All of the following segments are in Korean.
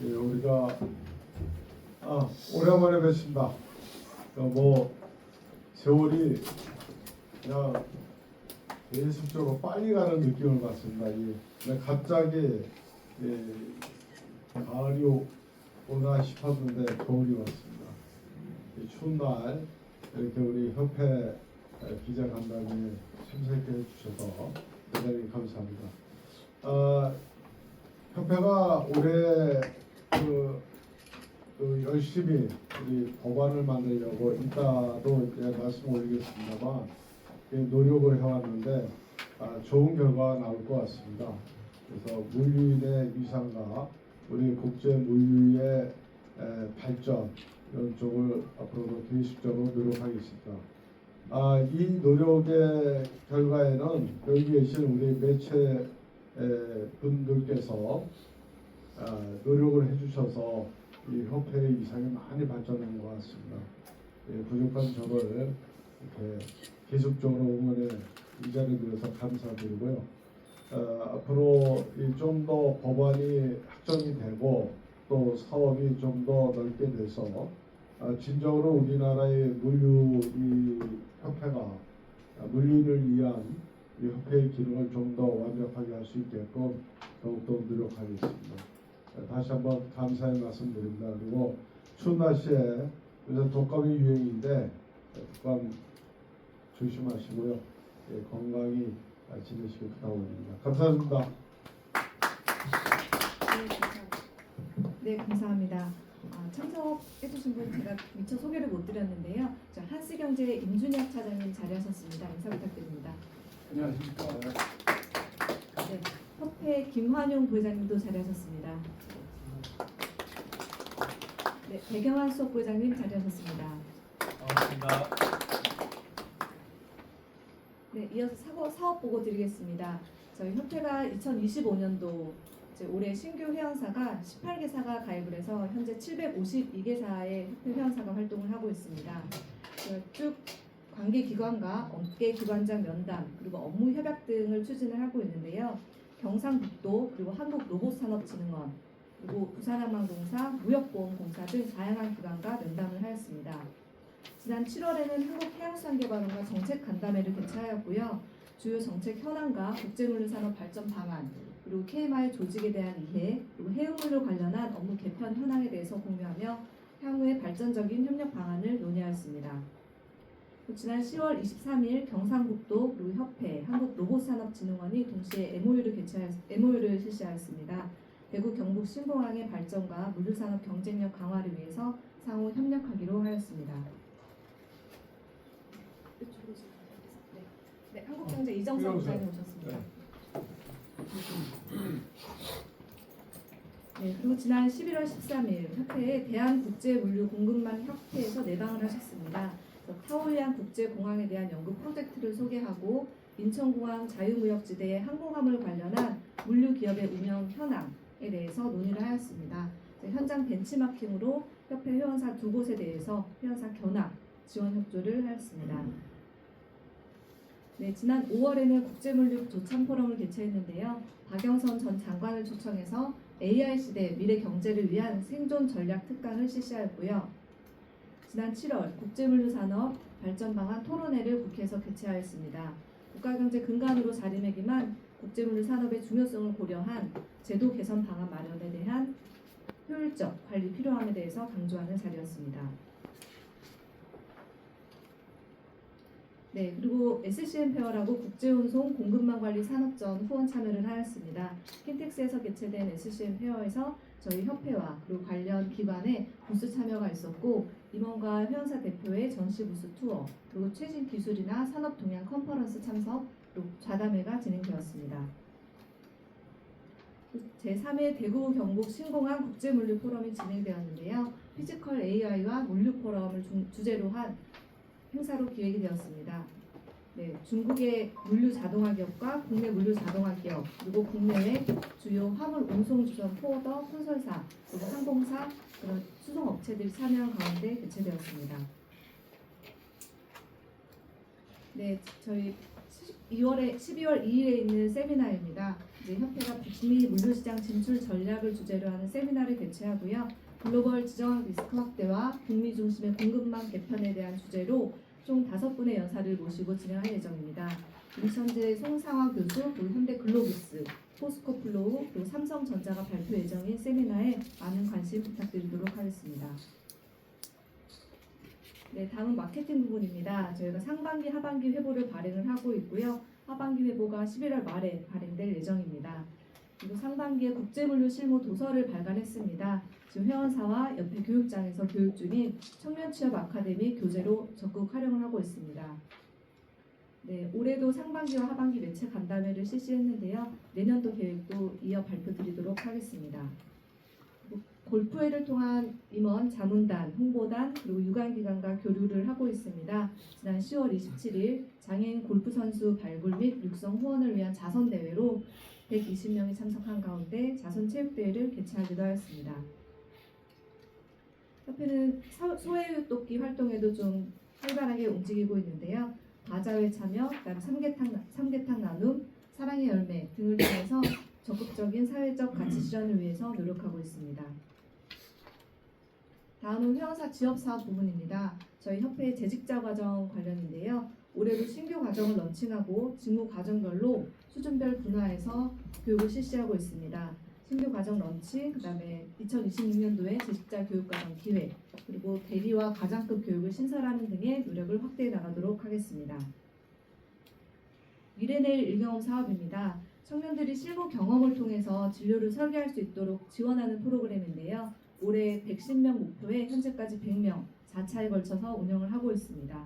우리가 오랜만에 뵙습니다. 세월이 그냥 계속적으로 빨리 가는 느낌을 받습니다. 갑자기 가을이 오나 싶었는데 겨울이 왔습니다. 추운 날 이렇게 우리 협회 기자간담회 참석해 주셔서 대단히 감사합니다. 협회가 올해 열심히 우리 법안을 만들려고 이따도 말씀 올리겠습니다만 노력을 해왔는데 좋은 결과가 나올 것 같습니다. 그래서 물류인의 위상과 우리 국제 물류의 발전 이런 쪽을 앞으로도 계속적으로 노력하겠습니다. 이 노력의 결과에는 여기 계신 우리 매체 분들께서 노력을 해주셔서 이 협회의 위상이 많이 발전한 것 같습니다. 부족한 저를 이렇게 계속적으로 응원해 이 자리에 대해서 감사드리고요. 앞으로 좀 더 법안이 확정이 되고 또 사업이 좀 더 넓게 돼서 진정으로 우리나라의 물류 이 협회가 물류를 위한 이 협회의 기능을 좀 더 완벽하게 할 수 있게끔 더욱더 노력하겠습니다. 다시 한번 감사의 말씀드립니다. 그리고 추운 날씨에 요새 독감이 유행인데 독감 조심하시고요. 건강히 지내시길 부탁드립니다. 감사합니다. 네, 감사합니다. 참석해주신 분 제가 미처 소개를 못 드렸는데요. 한스경제 임준혁 차장님 자리하셨습니다. 인사 부탁드립니다. 안녕하십니까. 네, 협회 김환용 부회장님도 자리하셨습니다. 네, 배경환 수석부회장님 자리하셨습니다. 반갑습니다. 네, 이어서 사업 보고 드리겠습니다. 저희 협회가 2025년도 올해 신규 회원사가 18개사가 가입을 해서 현재 752개사의 협회 회원사가 활동을 하고 있습니다. 쭉 관계기관과 업계기관장 면담 그리고 업무 협약 등을 추진을 하고 있는데요. 경상북도 그리고 한국로봇산업진흥원 그리고 부산항만공사, 무역보험공사 등 다양한 기관과 면담을 하였습니다. 지난 7월에는 한국해양수산개발원과 정책간담회를 개최하였고요. 주요 정책 현안과 국제물류산업 발전 방안, 그리고 KMI 조직에 대한 이해, 그리고 해운물류 관련한 업무 개편 현황에 대해서 공유하며 향후의 발전적인 협력 방안을 논의하였습니다. 지난 10월 23일 경상북도 그리고 협회, 한국로봇산업진흥원이 동시에 MOU를 실시하였습니다. 대구 경북 신공항의 발전과 물류산업 경쟁력 강화를 위해서 상호 협력하기로 하였습니다. 네, 한국경제 이정석 부장님 오셨습니다. 네, 그리고 지난 11월 13일 협회에 대한국제물류공급망협회에서 내방을 하셨습니다. 타오르안 국제공항에 대한 연구 프로젝트를 소개하고 인천공항 자유무역지대의 항공화물 관련한 물류기업의 운영 현황에 대해서 논의를 하였습니다. 현장 벤치마킹으로 협회 회원사 2곳에 대해서 회원사 견학 지원 협조를 하였습니다. 네, 지난 5월에는 국제물류 조참 포럼을 개최했는데요. 박영선 전 장관을 초청해서 AI 시대 미래 경제를 위한 생존 전략 특강을 실시하였고요. 지난 7월 국제물류 산업 발전 방안 토론회를 국회에서 개최하였습니다. 국가경제 근간으로 자리매김한 국제물류 산업의 중요성을 고려한 제도 개선 방안 마련에 대한 효율적 관리 필요함에 대해서 강조하는 자리였습니다. 네, 그리고 SCM 페어라고 국제운송 공급망관리 산업전 후원 참여를 하였습니다. 킨텍스에서 개최된 SCM 페어에서 저희 협회와 그리고 관련 기관의 부스 참여가 있었고 임원과 회원사 대표의 전시 부스 투어 그리고 최신 기술이나 산업 동향 컨퍼런스 참석 그리고 좌담회가 진행되었습니다. 제3회 대구 경북 신공항 국제물류 포럼이 진행되었는데요. 피지컬 AI와 물류 포럼을 주제로 한 행사로 기획이 되었습니다. 네, 중국의 물류 자동화 기업과 국내 물류 자동화 기업 그리고 국내외 주요 화물 운송 주전 포워더 콘설사 그리고 항공사 그런 수송 업체들이 참여한 가운데 개최되었습니다. 네, 저희 12월 2일에 있는 세미나입니다. 이제 협회가 북미 물류시장 진출 전략을 주제로 하는 세미나를 개최하고요. 글로벌 지정학 리스크 확대와 북미 중심의 공급망 개편에 대한 주제로 총 5분의 연사를 모시고 진행할 예정입니다. 인천대 송상화 교수, 그리고 현대 글로비스, 포스코 플로우, 그리고 삼성전자가 발표 예정인 세미나에 많은 관심 부탁드리도록 하겠습니다. 네, 다음은 마케팅 부분입니다. 저희가 상반기, 하반기 회보를 발행을 하고 있고요. 하반기 회보가 11월 말에 발행될 예정입니다. 그리고 상반기에 국제물류 실무 도서를 발간했습니다. 지금 회원사와 옆에 교육장에서 교육 중인 청년취업 아카데미 교재로 적극 활용을 하고 있습니다. 네, 올해도 상반기와 하반기 매체 간담회를 실시했는데요. 내년도 계획도 이어 발표드리도록 하겠습니다. 골프회를 통한 임원, 자문단, 홍보단, 그리고 유관기관과 교류를 하고 있습니다. 지난 10월 27일 장애인 골프선수 발굴 및 육성 후원을 위한 자선대회로 120명이 참석한 가운데 자선체육대회를 개최하기도 하였습니다. 협회는 소외웃돕기 활동에도 좀 활발하게 움직이고 있는데요. 바자회 참여, 그다음 삼계탕 나눔, 사랑의 열매 등을 통해서 적극적인 사회적 가치 실현을 위해서 노력하고 있습니다. 다음은 회원사 지업사업 부분입니다. 저희 협회의 재직자 과정 관련인데요. 올해도 신규 과정을 런칭하고 직무 과정별로 수준별 분화해서 교육을 실시하고 있습니다. 신규 과정 런칭, 그다음에 2026년도에 재직자 교육 과정 기획, 그리고 대리와 과장급 교육을 신설하는 등의 노력을 확대해 나가도록 하겠습니다. 미래내일 일경험 사업입니다. 청년들이 실무 경험을 통해서 진료를 설계할 수 있도록 지원하는 프로그램인데요. 올해 110명 목표에 현재까지 100명, 4차에 걸쳐서 운영을 하고 있습니다.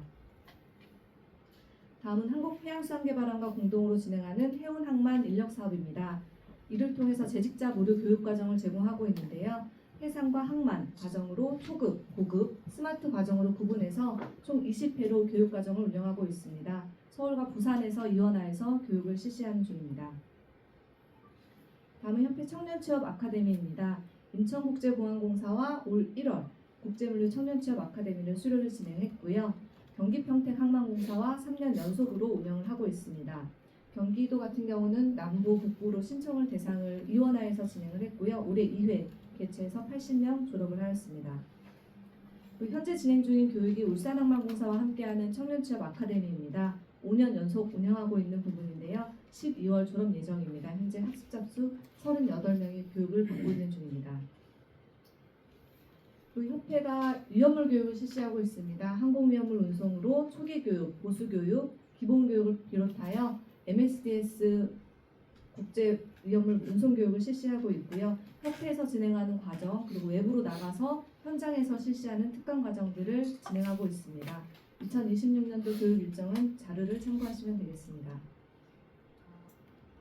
다음은 한국해양수산개발원과 공동으로 진행하는 해운항만 인력사업입니다. 이를 통해서 재직자 무료 교육과정을 제공하고 있는데요. 해상과 항만 과정으로 초급, 고급, 스마트 과정으로 구분해서 총 20회로 교육과정을 운영하고 있습니다. 서울과 부산에서 이원하에서 교육을 실시하는 중입니다. 다음은 협회 청년취업 아카데미입니다. 인천국제공항공사와 올 1월 국제물류 청년취업 아카데미를 수료를 진행했고요. 경기평택항만공사와 3년 연속으로 운영을 하고 있습니다. 경기도 같은 경우는 남부, 북부로 신청을 대상을 이원하에서 진행을 했고요. 올해 2회 개최해서 80명 졸업을 하였습니다. 현재 진행 중인 교육이 울산항만공사와 함께하는 청년취업 아카데미입니다. 5년 연속 운영하고 있는 부분인데요. 12월 졸업 예정입니다. 현재 학습자 수 38명의 교육을 받고 있는 중입니다. 협회가 위험물 교육을 실시하고 있습니다. 항공위험물 운송으로 초기 교육, 보수 교육, 기본 교육을 비롯하여 MSDS 국제 위험물 운송 교육을 실시하고 있고요. 협회에서 진행하는 과정, 그리고 외부로 나가서 현장에서 실시하는 특강 과정들을 진행하고 있습니다. 2026년도 교육 일정은 자료를 참고하시면 되겠습니다.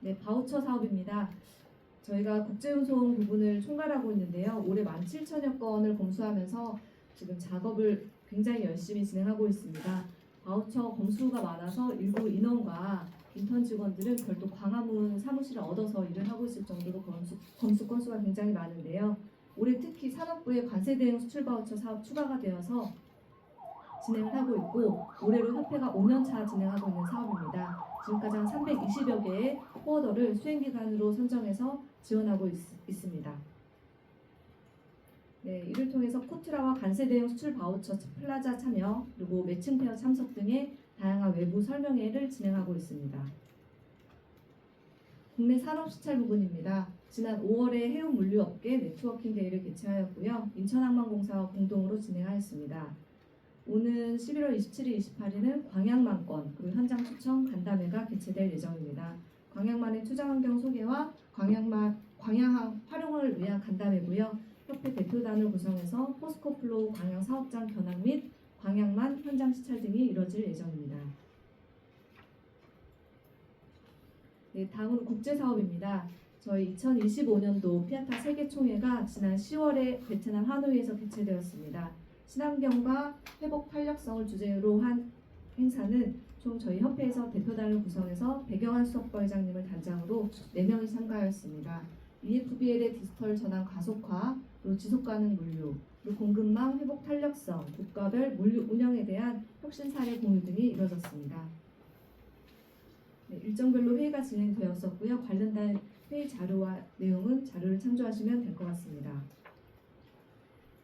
네, 바우처 사업입니다. 저희가 국제운송 부분을 총괄하고 있는데요. 올해 17,000여 건을 검수하면서 지금 작업을 굉장히 열심히 진행하고 있습니다. 바우처 검수가 많아서 일부 인원과 인턴 직원들은 별도 광화문 사무실을 얻어서 일을 하고 있을 정도로 검수 건수가 굉장히 많은데요. 올해 특히 산업부의 관세 대응 수출 바우처 사업 추가가 되어서 진행을 하고 있고, 올해로 협회가 5년차 진행하고 있는 사업입니다. 지금까지 한 320여 개의 포워더를 수행기관으로 선정해서 지원하고 있습니다. 네, 이를 통해서 코트라와 관세 대응 수출 바우처 플라자 참여, 그리고 매칭 페어 참석 등의 다양한 외부 설명회를 진행하고 있습니다. 국내 산업 시찰 부분입니다. 지난 5월에 해운 물류업계 네트워킹 대회를 개최하였고요. 인천항만공사와 공동으로 진행하였습니다. 오는 11월 27일, 28일은 광양만권 그리고 현장 초청 간담회가 개최될 예정입니다. 광양만의 투자 환경 소개와 광양항 활용을 위한 간담회고요. 협회 대표단을 구성해서 포스코 플로우 광양 사업장 견학 및 광양만 현장 시찰 등이 이뤄질 예정입니다. 네, 다음은 국제사업입니다. 저희 2025년도 피아타 세계총회가 지난 10월에 베트남 하노이에서 개최되었습니다. 친환경과 회복 탄력성을 주제로 한 행사는 총 저희 협회에서 대표단을 구성해서 배경환 수석과 회장님을 단장으로 4명이 참가하였습니다. EFBL의 디지털 전환 가속화, 그리고 지속가능 물류, 그리고 공급망 회복 탄력성, 국가별 물류 운영에 대한 혁신 사례 공유 등이 이루어졌습니다. 네, 일정별로 회의가 진행되었었고요. 관련된 회의 자료와 내용은 자료를 참조하시면 될 것 같습니다.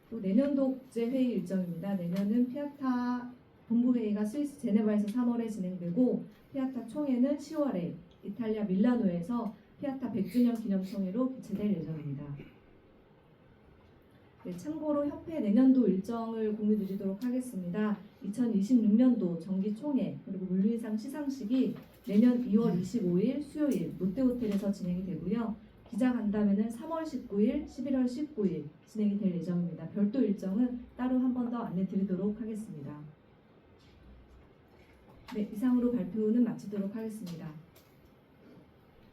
또 내년도 국제회의 일정입니다. 내년은 피아타 본부회의가 스위스 제네바에서 3월에 진행되고 피아타 총회는 10월에 이탈리아 밀라노에서 피아타 100주년 기념총회로 개최될 예정입니다. 네, 참고로 협회 내년도 일정을 공유드리도록 하겠습니다. 2026년도 정기총회 그리고 물류인상 시상식이 내년 2월 25일 수요일 롯데호텔에서 진행이 되고요. 기자간담회는 3월 19일, 11월 19일 진행이 될 예정입니다. 별도 일정은 따로 한 번 더 안내드리도록 하겠습니다. 네, 이상으로 발표는 마치도록 하겠습니다.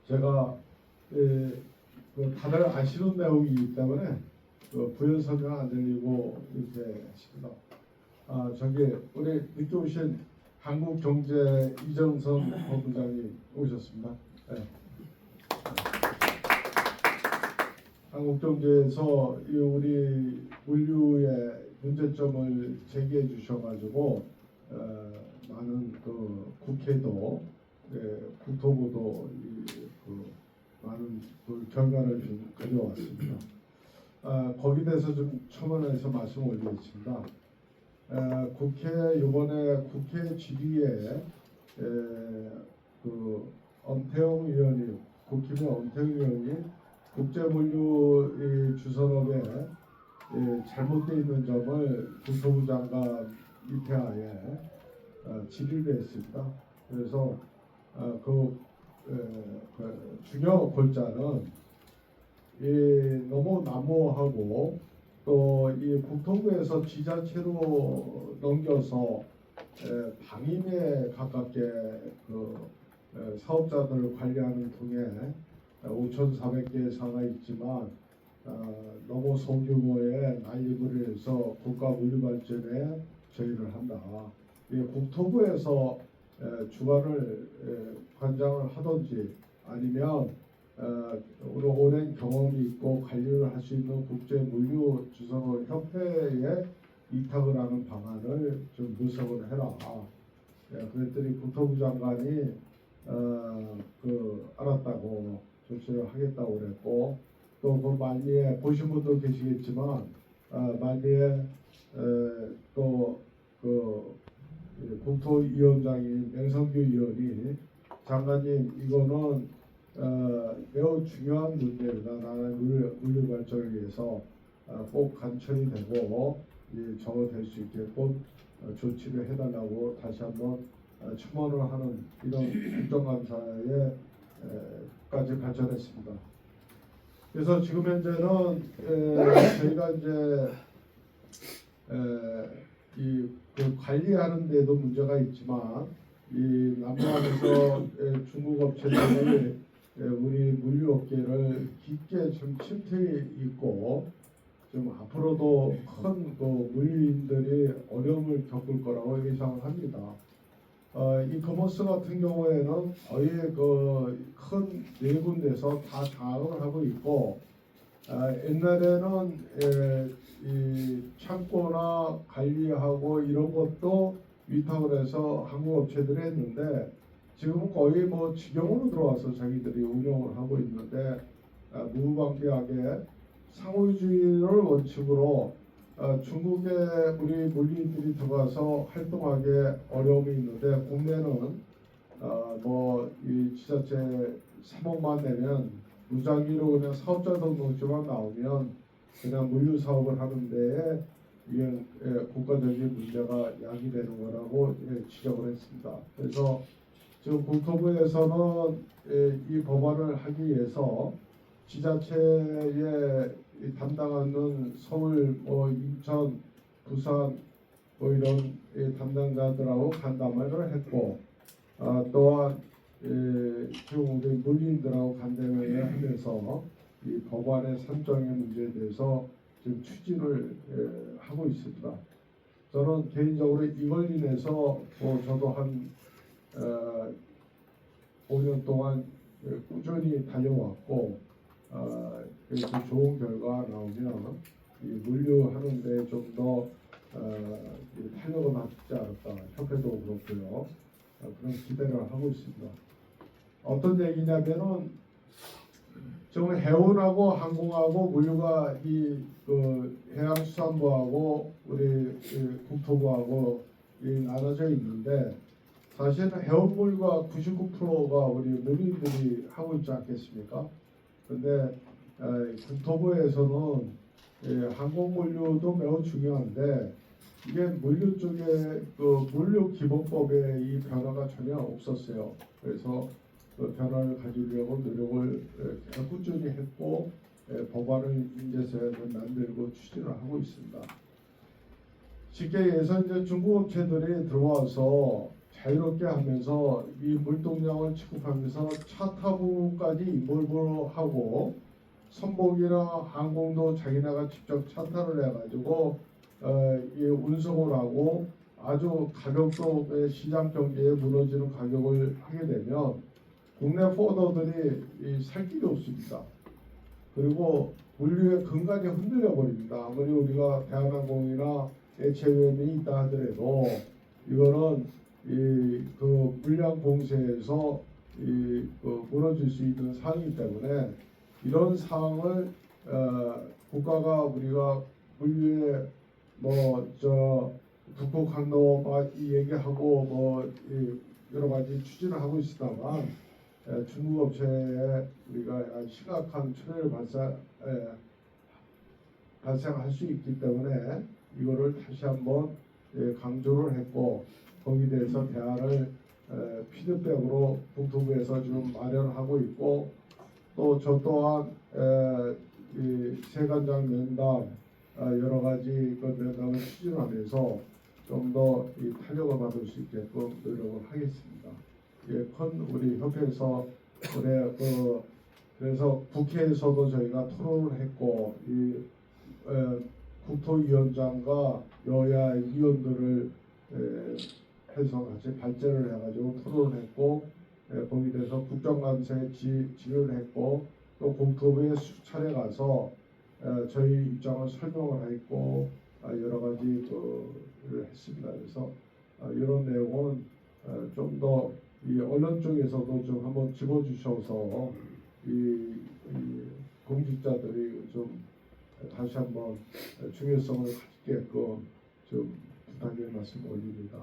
제가 다들 아시는 내용이기 때문에 부연 설명 안 드리고 이렇게 했습니다. 저기 우리 늦게 오신 한국경제 이정선 본부장님 오셨습니다. 네. 한국경제에서 이 우리 물류의 문제점을 제기해 주셔가지고 많은 그 국회도 국토부도 많은 그 결과를 좀 가져왔습니다. 거기에 대해서 좀 첨언해서 말씀 올리겠습니다. 국회 이번에 국회 질의에 그 엄태웅 의원이 국힘의 엄태웅 의원이 국제물류 주선업에 잘못되어 있는 점을 국토부 장관 입회하에 질의를 했습니다. 그래서 그 중요 골자는 너무 난무하고 또 이 국토부에서 지자체로 넘겨서 방임에 가깝게 그 사업자들을 관리하는 통에 5,400개의 사가 있지만 너무 소규모의 난입을 해서 국가 물류 발전에 저희를 한다. 이 국토부에서 주관을 관장을 하든지 아니면 우리 오랜 경험이 있고 관리를 할 수 있는 국제물류주선업 협회에 위탁을 하는 방안을 좀 모색을 해라. 그랬더니 국토부 장관이 알았다고 조치를 하겠다고 그랬고 또 그 말미에 보신 분도 계시겠지만 말미에 또 그 국토위원장인 명성규 의원이 장관님 이거는 매우 중요한 문제입니다. 나라의 물류 발전을 위해서 꼭 관철이 되고 정화될 수 있게끔 조치를 해달라고 다시 한번 첨언을 하는 이런 국정감사에 까지 발전했습니다. 그래서 지금 현재는 저희가 이제 그 관리하는 데도 문제가 있지만 이 남북한에서 중국 업체들이 우리 물류업계를 깊게 좀 침투해 있고 좀 앞으로도 큰 물류인들이 어려움을 겪을 거라고 예상을 합니다. 이커머스 같은 경우에는 거의 그 큰 네 군데서 다 장악을 하고 있고 옛날에는 이 창고나 관리하고 이런 것도 위탁을 해서 한국 업체들이 했는데 지금은 거의 뭐 직영으로 들어와서 자기들이 운영을 하고 있는데 무방비하게 상호주의를 원칙으로 중국에 우리 물류인들이 들어가서 활동하기에 어려움이 있는데 국내는 이 지자체 3억만 내면 무작위로 그냥 사업자 등록증만 나오면 그냥 물류 사업을 하는 데에 이게 국가적인 문제가 야기되는 거라고 지적을 했습니다. 그래서 지금 국토부에서는 이 법안을 하기 위해서 지자체에 담당하는 서울, 인천, 부산 이런 담당자들하고 간담회를 했고 또한 지금 우리 물리인들하고 간담회를 하면서 이 법안의 산정의 문제에 대해서 지금 추진을 하고 있습니다. 저는 개인적으로 이걸 인해서 저도 한 5년 동안 꾸준히 달려왔고 이렇게 좋은 결과 나오면 이 물류하는데 좀 더 탄력을 받지 않을까 협회도 그렇고요. 그런 기대를 하고 있습니다. 어떤 얘기냐면은 지금 해운하고 항공하고 물류가 그 해양수산부하고 우리 국토부하고 나눠져 있는데 사실은 해운물과 99%가 우리 물류인들이 하고 있지 않겠습니까? 근데 국토부에서는 항공물류도 매우 중요한데 이게 물류 쪽에 그 물류기본법에 이 변화가 전혀 없었어요. 그래서 그 변화를 가지려고 노력을 꾸준히 했고 법안을 인제서야를 만들고 추진을 하고 있습니다. 쉽게 얘기해서 이제 중국 업체들이 들어와서 자유롭게 하면서 이 물동량을 취급하면서 차 타고까지 인볼브를 하고 선복이나 항공도 자기네가 직접 차타를 해가지고 이 운송을 하고 아주 가격도 시장 경제에 무너지는 가격을 하게 되면 국내 포더들이 살 길이 없습니다. 그리고 물류의 근간이 흔들려 버립니다. 아무리 우리가 대한항공이나 HM이 있다 하더라도 이거는 그 물량 공세에서 그 무너질 수 있는 상황이기 때문에 이런 상황을 국가가 우리가 물류에 북극 항로 얘기하고 여러 가지 추진을 하고 있습니다만 중국 업체에 우리가 심각한 출혈을 발생할 수 있기 때문에 이거를 다시 한번 강조를 했고 거기에 대해서 대안을 피드백으로 국토부에서 지금 마련하고 있고 또 저 또한 이 세관장 면담 여러 가지 그 면담을 추진하면서 좀 더 탄력을 받을 수 있게끔 노력을 하겠습니다. 큰 우리 협회에서 올해 그래서 국회에서도 저희가 토론을 했고 국토위원장과 여야 위원들을 해서 같이 발제를 해가지고 토론을 했고 거기에 대해서 국정감사에 지휘를 했고 또 국토부에 수차례 가서 저희 입장을 설명을 했고 여러 가지 를 했습니다. 그래서 이런 내용은 좀 더 언론 쪽에서도 좀 한번 집어주셔서 이 공직자들이 좀 다시 한번 중요성을 가지게끔 좀 부탁의 말씀 올립니다.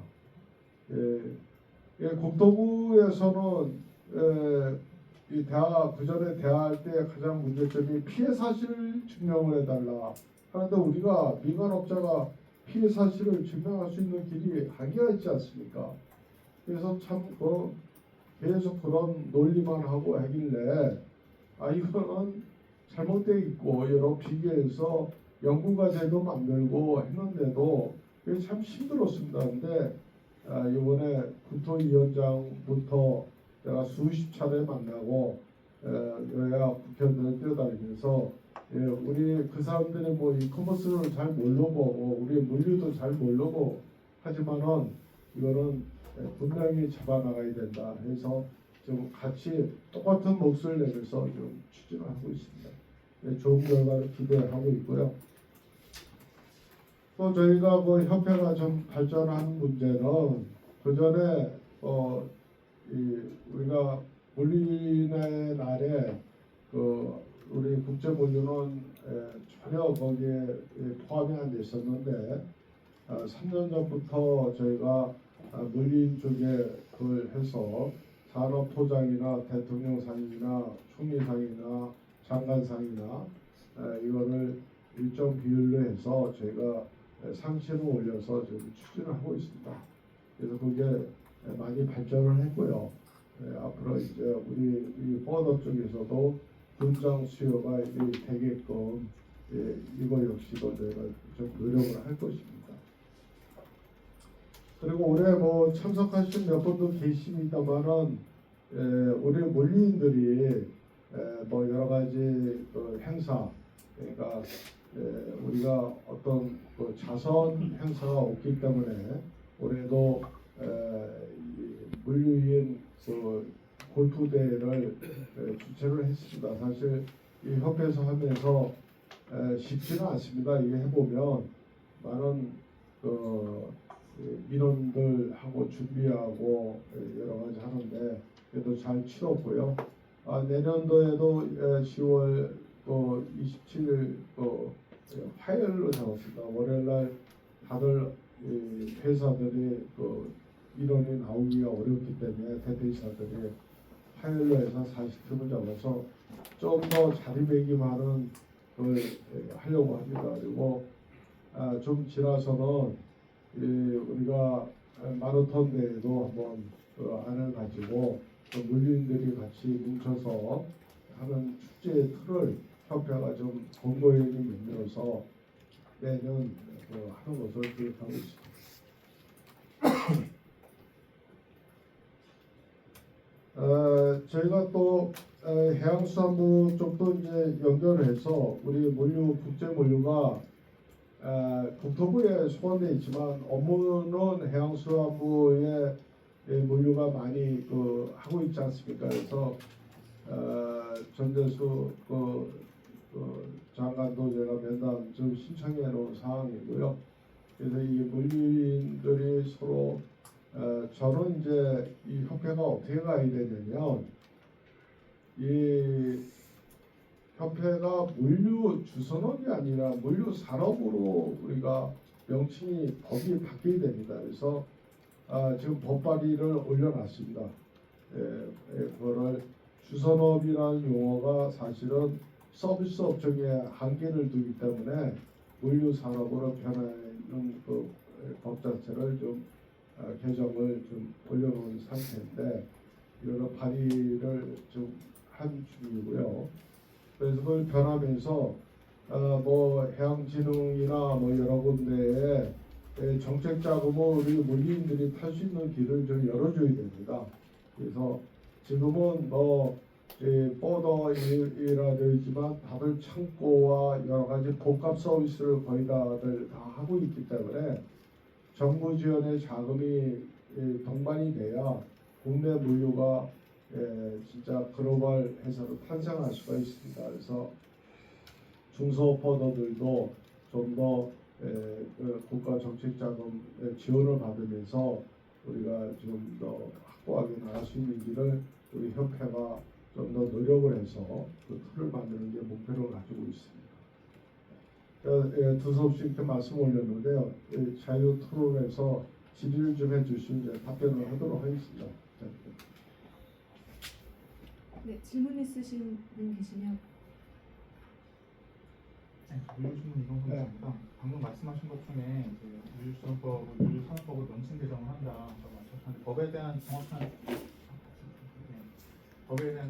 국토부에서는 이 대화 그전에 대화할 때 가장 문제점이 피해 사실을 증명을 해달라 하는데 우리가 민간업자가 피해 사실을 증명할 수 있는 길이 한계가 있지 않습니까? 그래서 참 계속 그런 논리만 하고 하길래 이거는 잘못되어 있고 여러 비교해서 연구과제도 만들고 했는데도 그게 참 힘들었습니다. 근데 이번에 국토위원장부터 제가 수십 차례 만나고 여야 국회의원들 뛰어다니면서 우리 그 사람들이 이커머스를 잘 모르고 우리 물류도 잘 모르고 하지만은 이거는 분명히 잡아나가야 된다 해서 좀 같이 똑같은 몫을 내면서 좀 추진을 하고 있습니다. 좋은 결과를 기대하고 있고요. 또 저희가 협회가 좀 발전하는 문제는 그 전에 우리가 물류인의 날에 우리 국제물류는 전혀 거기에 포함이 안 됐었는데 3년 전부터 저희가 물류인 쪽에 그걸 해서 산업토장이나 대통령상이나 총리상이나 장관상이나 이거를 일정 비율로 해서 저희가 상시를 올려서 지금 추진을 하고 있습니다. 그래서 그게 많이 발전을 했고요. 앞으로 이제 우리 이 포더 쪽에서도 분장 수요가 되게끔 이거 역시도 저희가 좀 노력을 할 것입니다. 그리고 올해 참석하신 몇 분도 계십니다만은 우리 물류인들이 여러 가지 행사 그러니까 우리가 어떤 자선 행사가 없기 때문에 올해도 물류인 골프 대회를 주최를 했습니다. 사실 이 협회에서 하면서 쉽지는 않습니다. 이게 해보면 많은 민원들하고 준비하고 여러 가지 하는데 그래도 잘 치렀고요. 내년도에도 10월 27일 화요일로 잡았습니다. 월요일날 다들 이 회사들이 인원이 나오기가 어렵기 때문에 대표이사들이 화요일로 해서 40팀을 잡아서 좀 더 자리매김하는 걸 하려고 합니다. 그리고 좀 지나서는 우리가 마라톤 대회도 한번 안을 가지고 물류인들이 같이 뭉쳐서 하는 축제의 틀을 협회가 좀 공고히 만들어서 내년 하는 것을 계획하고 있습니다. 저희가 또 해양수산부 쪽도 이제 연결해서 우리 국제 물류가 국토부에 소관되어 있지만 업무는 해양수산부의 물류가 많이 하고 있지 않습니까? 그래서 전대수 장관도 제가 면담 좀 신청해 놓은 상황이고요. 그래서 이 물류인들이 서로 저는 이제 이 협회가 어떻게 가야 되냐면 이 협회가 물류 주선업이 아니라 물류 산업으로 우리가 명칭이 법이 바뀌어야 됩니다. 그래서 지금 법 발의를 올려놨습니다. 그거를 주선업이라는 용어가 사실은 서비스 업종에 한계를 두기 때문에 물류 산업으로 변하는 법 자체를 좀 개정을 좀 올려놓은 상태인데 여러 발의를 좀 한 중이고요. 그래서 그걸 변하면서 해양진흥이나 여러 군데에 정책 자금을 우리 물리인들이 탈 수 있는 길을 좀 열어줘야 됩니다. 그래서 지금은 뻗어이라 되어 있지만 다들 창고와 여러 가지 복합 서비스를 거의 다들 다 하고 있기 때문에 정부 지원의 자금이 동반이 돼야 국내 물류가 진짜 글로벌 회사로 탄생할 수가 있습니다. 그래서 중소포더들도 좀 더 국가 정책 자금 지원을 받으면서 우리가 좀 더 확고하게 나갈 수 있는 길을 우리 협회가 좀 더 노력을 해서 그 틀을 만드는 게 목표를 가지고 있습니다. 두서없이 이렇게 말씀 올렸는데요. 자유 토론에서 질의를 좀 해주시면 답변을 하도록 하겠습니다. 네, 질문 있으신 분 계시면. 물류주문 이동선입니다. 방금 말씀하신 것 중에 물류산업법을 명칭 개정을 한다라고 하셨는데 법에 대한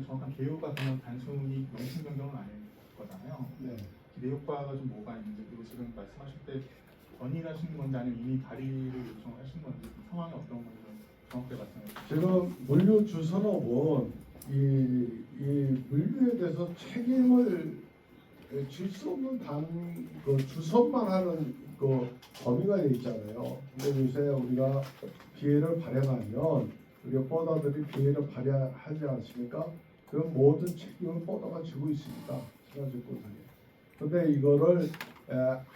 정확한 개요가 그냥 단순히 명칭 변경은 아닐 거잖아요. 네. 내용과가 좀 뭐가 있는지 그리고 지금 말씀하실 때 건의하시는 건지 아니면 이미 발의를 요청하신 건지 상황이 어떤 건지 좀 정확하게 말씀해 주시죠. 지금 물류 주선업은 이 물류에 대해서 책임을 질 수 없는 주선만 하는 범위가 되어 있잖아요. 근데 요새 우리가 비해를 발행하면 우리가 뻗어들이 비해를 발행하지 않습니까? 그럼 모든 책임을 뻗어가 지고 있습니다. 신화증권상에. 근데 이거를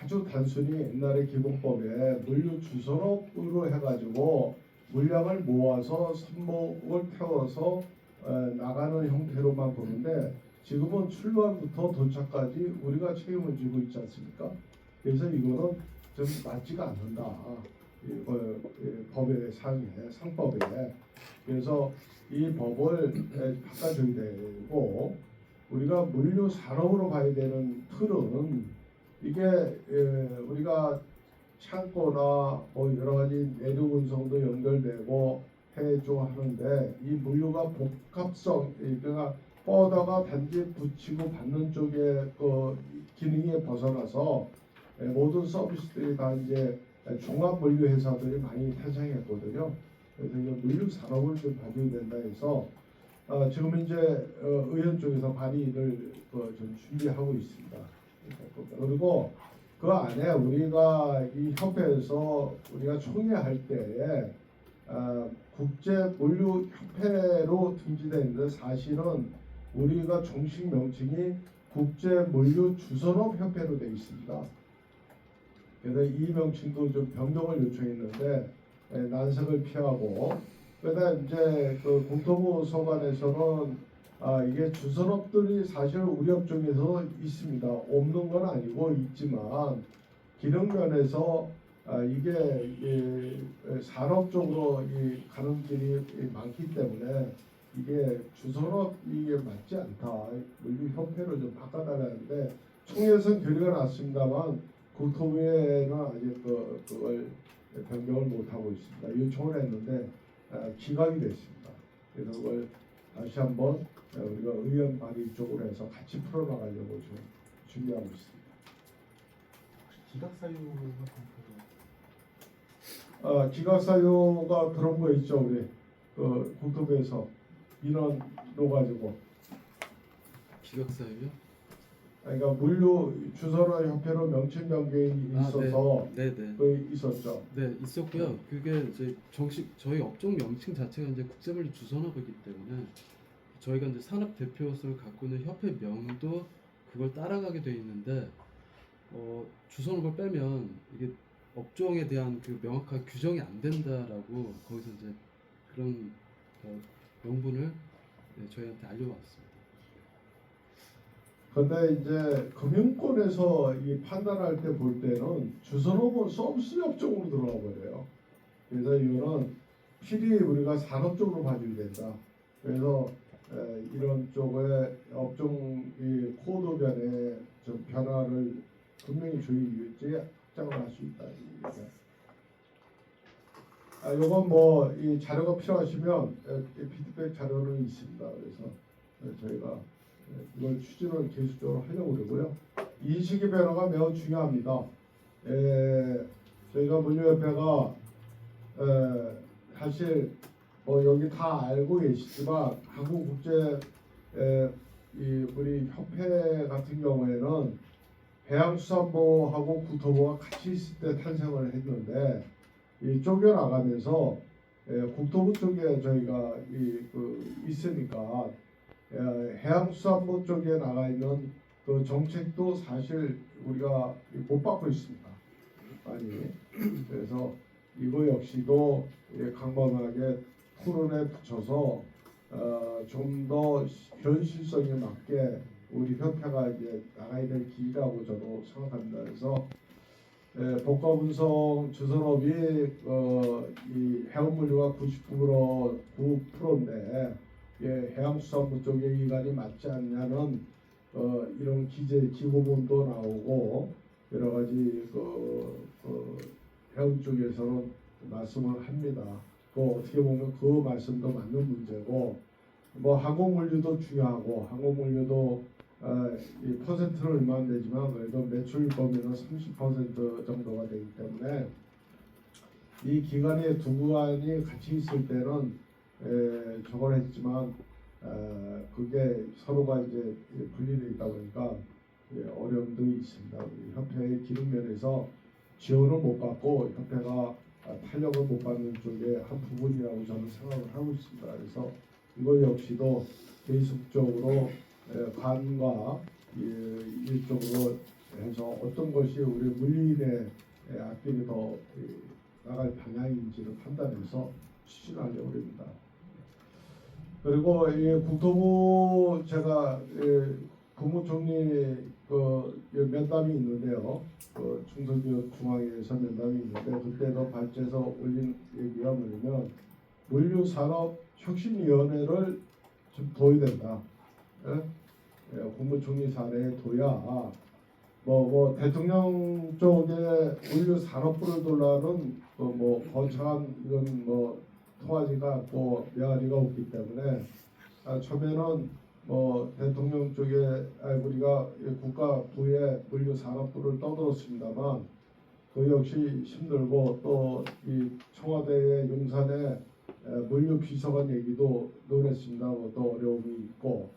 아주 단순히 옛날의 기본법에 물류 주선업으로 해가지고 물량을 모아서 선목을 태워서 나가는 형태로만 보는데 지금은 출발부터 도착까지 우리가 책임을 지고 있지 않습니까? 그래서 이거는 좀 맞지가 않는다. 법의 상법에. 그래서 이 법을 바꿔줘야 되고 우리가 물류 산업으로 가야 되는 틀은 이게 우리가 창고나 여러 가지 내륙 운송도 연결되고 해외 쪽 하는데 이 물류가 복합성 그러니까 뻗어가 단지 붙이고 받는 쪽의 기능에 벗어나서 모든 서비스들이 다 이제 종합 물류 회사들이 많이 탄생했거든요. 그래서 이 물류 산업을 좀 봐줘야 된다 해서 지금 이제 의원 쪽에서 발의를 좀 준비하고 있습니다. 그리고 그 안에 우리가 이 협회에서 우리가 총회할 때에 국제 물류 협회로 등재되어 있는데 사실은 우리가 정식 명칭이 국제 물류 주선업 협회로 되어 있습니다. 그래서 이 명칭도 좀 변경을 요청했는데 난색을 피하고 그다음 이제 그 국토부 소관에서는 이게 주선업들이 사실 우리 업종에서 있습니다. 없는 건 아니고 있지만 기능 면에서 이게 산업 쪽으로 가는 길이 많기 때문에 이게 주선업 이게 맞지 않다. 물류 협회를 좀 바꿔달라는데 총회에서는 결의가 났습니다만 국토부에는 아직 그걸 변경을 못 하고 있습니다. 요청을 했는데 기각이 됐습니다. 그래서 그걸 다시 한번 우리가 의원 발의 쪽으로 해서 같이 풀어나가려고 지금 준비하고 있습니다. 기각 사유 같은 기각 사유가 그런 거 있죠. 우리 그 국토부에서 인원 넣어가지고 기각사유요? 그러니까 물류 주선화 협회로 명칭 변경이 있어서 네네. 그 있었죠. 네 있었고요. 그게 이제 정식 저희 업종 명칭 자체가 이제 국제물류 주선업이기 때문에 저희가 이제 산업 대표소를 갖고 있는 협회 명도 그걸 따라가게 돼 있는데 주선업을 빼면 이게 업종에 대한 그 명확한 규정이 안 된다라고 거기서 이제 그런 명분을 저희한테 알려왔습니다. 근데 이제 금융권에서 이 판단할 때 볼 때는 주선업은 서비스 업종으로 들어가 버려요. 그래서 이거는 필히 우리가 산업 쪽으로 봐줘야 된다. 그래서 이런 쪽에 업종 이 코드변에 좀 변화를 분명히 저희 확장을 할 수 있다. 이건 뭐 이 자료가 필요하시면 피드백 자료는 있습니다. 그래서 저희가 이걸 추진을 계속적으로 하려고 그러고요. 인식의 변화가 매우 중요합니다. 저희가 물류협회가 사실 뭐 여기 다 알고 계시지만 한국국제 우리 협회 같은 경우에는 해양수산부하고 국토부가 같이 있을 때 탄생을 했는데 이 쫓겨나가면서 국토부 쪽에 저희가 있으니까 해양수산부 쪽에 나가 있는 그 정책도 사실 우리가 못 받고 있습니다. 많이. 그래서 이거 역시도 강건하게 토론에 붙여서 좀 더 현실성에 맞게 우리 협회가 이제 나가야 될 길이라고 저도 생각합니다. 그래서 복합운송 주선업이 이 해운물류가 99%인데 해양수산부 쪽의 기간이 맞지 않냐는 이런 기고문도 나오고 여러 가지 해운 쪽에서는 말씀을 합니다. 어떻게 보면 그 말씀도 맞는 문제고 뭐 항공물류도 중요하고 항공물류도 이 퍼센트는 얼마 안 되지만 그래도 매출 범위는 30% 정도가 되기 때문에 이 기간에 두 구간이 같이 있을 때는 저걸 했지만 그게 서로가 이제 분리되어 있다 보니까 어려움도 있습니다. 우리 협회의 기능 면에서 지원을 못 받고 협회가 탄력을 못 받는 쪽의 한 부분이라고 저는 생각을 하고 있습니다. 그래서 이거 역시도 계속적으로 관과 이쪽으로 해서 어떤 것이 우리 물리인의 앞길이 더 나갈 방향인지를 판단해서 추진하려고 합니다. 그리고 국토부 제가 국무총리 면담이 있는데요. 중소기업 중앙회에서 면담이 있는데 그때도 발제에서 올린 얘기가 뭐냐면 물류산업혁신위원회를 좀 둬야 된다. 국무총리 사례에 둬야 뭐 대통령 쪽에 물류산업부를 둘러는 거창한 이건 통하지가 않고 메아리가 없기 때문에 처음에는 대통령 쪽에 우리가 국가부의 물류산업부를 떠들었습니다만 그 역시 힘들고 또 이 청와대의 용산에 물류비서관 얘기도 논했습니다. 또 어려움이 있고